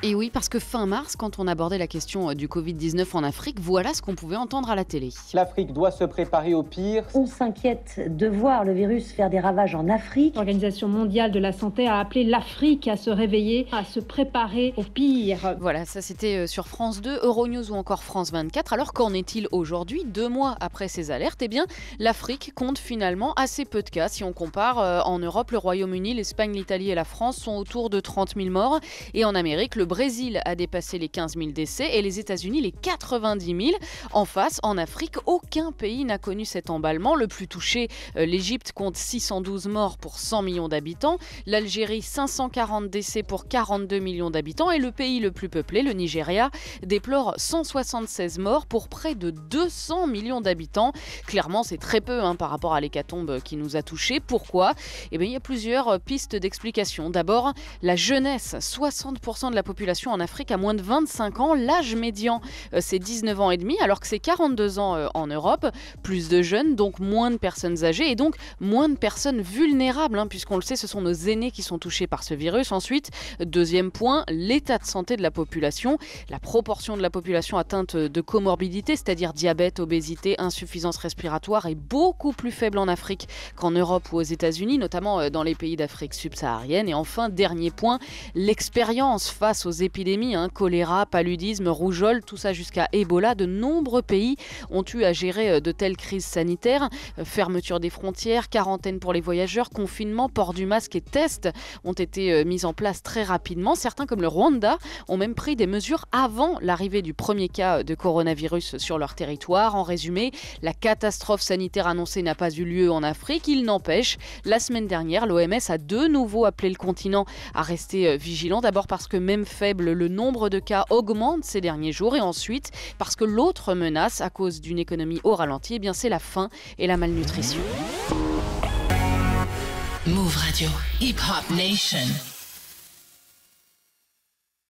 Et oui, parce que fin mars, quand on abordait la question du Covid-19 en Afrique, voilà ce qu'on pouvait entendre à la télé. L'Afrique doit se préparer au pire. On s'inquiète de voir le virus faire des ravages en Afrique. L'Organisation mondiale de la santé a appelé l'Afrique à se réveiller, à se préparer au pire. Voilà, ça c'était sur France 2, Euronews ou encore France 24. Alors qu'en est-il aujourd'hui, 2 mois après ces alertes? Eh bien, l'Afrique compte finalement assez peu de cas. Si on compare en Europe, le Royaume-Uni, l'Espagne, l'Italie et la France sont autour de 30 000 morts. Et en Amérique, le Brésil a dépassé les 15 000 décès et les États-Unis les 90 000. En face, en Afrique, aucun pays n'a connu cet emballement. Le plus touché, l'Égypte compte 612 morts pour 100 millions d'habitants. L'Algérie, 540 décès pour 42 millions d'habitants. Et le pays le plus peuplé, le Nigeria, déplore 176 morts pour près de 200 millions d'habitants. Clairement, c'est très peu par rapport à l'hécatombe qui nous a touchés. Pourquoi ? Eh bien, il y a plusieurs pistes d'explication. D'abord, la jeunesse. 60% de la population en Afrique a moins de 25 ans. L'âge médian, c'est 19 ans et demi, alors que c'est 42 ans en Europe. Plus de jeunes, donc moins de personnes âgées et donc moins de personnes vulnérables, puisqu'on le sait, ce sont nos aînés qui sont touchés par ce virus. Ensuite, deuxième point, l'état de santé de la population. La proportion de la population atteinte de comorbidité, c'est-à-dire diabète, obésité, insuffisance respiratoire, est beaucoup plus faible en Afrique qu'en Europe ou aux États-Unis, notamment dans les pays d'Afrique subsaharienne. Et enfin, dernier point, l'expérience face aux épidémies, choléra, paludisme, rougeole, tout ça jusqu'à Ebola. De nombreux pays ont eu à gérer de telles crises sanitaires. Fermeture des frontières, quarantaine pour les voyageurs, confinement, port du masque et tests ont été mis en place très rapidement. Certains, comme le Rwanda, ont même pris des mesures avant l'arrivée du premier cas de coronavirus sur leur territoire. En résumé, la catastrophe sanitaire annoncée n'a pas eu lieu en Afrique. Il n'empêche, la semaine dernière, l'OMS a de nouveau appelé le continent à rester vigilant. D'abord parce que même faible, le nombre de cas augmente ces derniers jours. Et ensuite, parce que l'autre menace, à cause d'une économie au ralenti, c'est la faim et la malnutrition. Move Radio, Hip Hop Nation.